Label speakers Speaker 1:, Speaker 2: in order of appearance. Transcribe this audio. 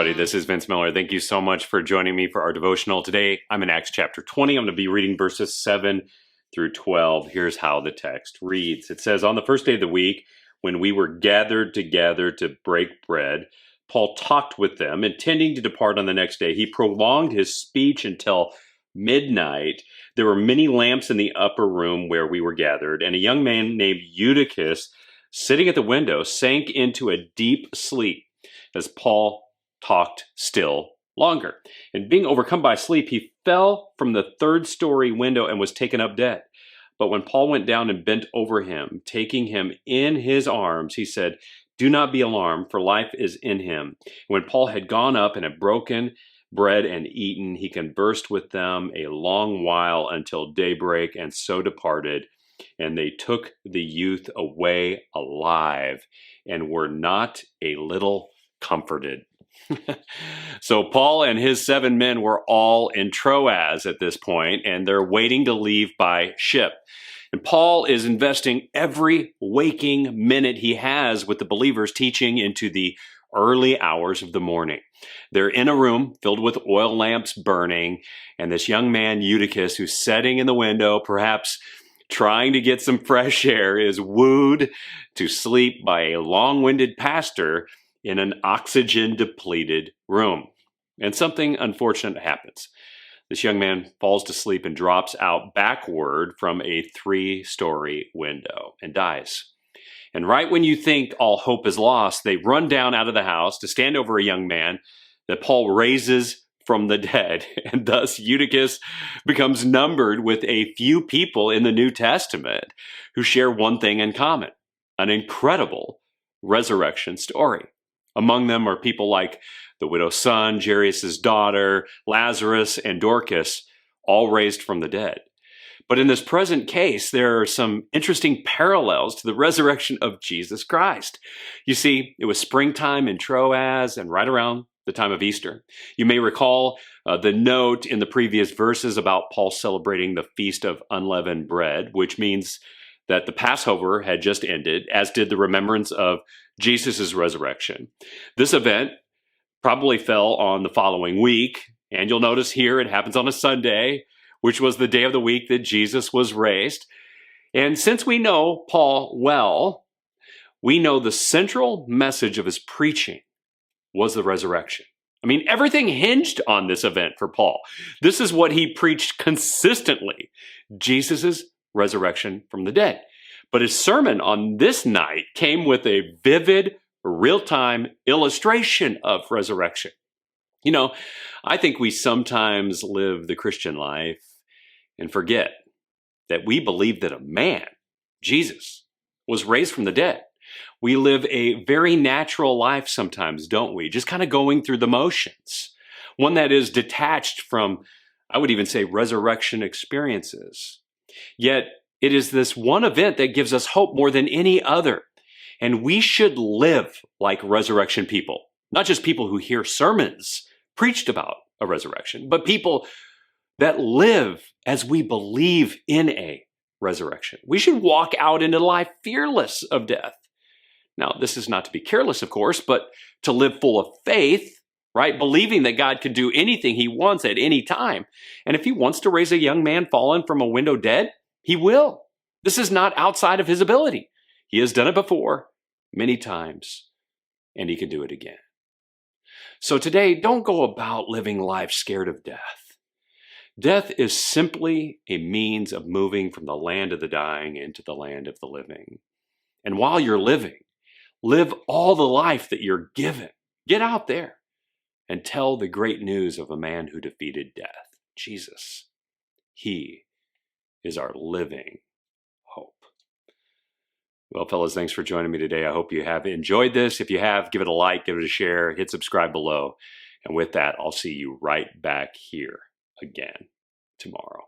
Speaker 1: everybody. This is Vince Miller. Thank you so much for joining me for our devotional. Today, I'm in Acts chapter 20. I'm going to be reading verses 7 through 12. Here's how the text reads. It says, "On the first day of the week, when we were gathered together to break bread, Paul talked with them, intending to depart on the next day. He prolonged his speech until midnight. There were many lamps in the upper room where we were gathered, and a young man named Eutychus, sitting at the window, sank into a deep sleep as Paul talked still longer. And being overcome by sleep, he fell from the third-story window and was taken up dead. But when Paul went down and bent over him, taking him in his arms, he said, 'Do not be alarmed, for life is in him.' When Paul had gone up and had broken bread and eaten, he conversed with them a long while until daybreak, and so departed. And they took the youth away alive and were not a little comforted." So Paul and his 7 men were all in Troas at this point, and they're waiting to leave by ship. And Paul is investing every waking minute he has with the believers, teaching into the early hours of the morning. They're in a room filled with oil lamps burning, and this young man, Eutychus, who's sitting in the window, perhaps trying to get some fresh air, is wooed to sleep by a long-winded pastor in an oxygen-depleted room. And something unfortunate happens. This young man falls to sleep and drops out backward from a 3-story window and dies. And right when you think all hope is lost, they run down out of the house to stand over a young man that Paul raises from the dead. And thus Eutychus becomes numbered with a few people in the New Testament who share one thing in common: an incredible resurrection story. Among them are people like the widow's son, Jairus' daughter, Lazarus, and Dorcas, all raised from the dead. But in this present case, there are some interesting parallels to the resurrection of Jesus Christ. You see, it was springtime in Troas and right around the time of Easter. You may recall the note in the previous verses about Paul celebrating the Feast of Unleavened Bread, which means that the Passover had just ended, as did the remembrance of Jesus' resurrection. This event probably fell on the following week, and you'll notice here it happens on a Sunday, which was the day of the week that Jesus was raised. And since we know Paul well, we know the central message of his preaching was the resurrection. I mean, everything hinged on this event for Paul. This is what he preached consistently: Jesus' resurrection from the dead. But his sermon on this night came with a vivid, real-time illustration of resurrection. You know, I think we sometimes live the Christian life and forget that we believe that a man, Jesus, was raised from the dead. We live a very natural life sometimes, don't we? Just kind of going through the motions. One that is detached from, I would even say, resurrection experiences. Yet, it is this one event that gives us hope more than any other. And we should live like resurrection people. Not just people who hear sermons preached about a resurrection, but people that live as we believe in a resurrection. We should walk out into life fearless of death. Now, this is not to be careless, of course, but to live full of faith, right? Believing that God can do anything he wants at any time. And if he wants to raise a young man fallen from a window dead, he will. This is not outside of his ability. He has done it before many times, and he can do it again. So today, don't go about living life scared of death. Death is simply a means of moving from the land of the dying into the land of the living. And while you're living, live all the life that you're given. Get out there and tell the great news of a man who defeated death, Jesus. He is our living hope. Well, fellas, thanks for joining me today. I hope you have enjoyed this. If you have, give it a like, give it a share, hit subscribe below. And with that, I'll see you right back here again tomorrow.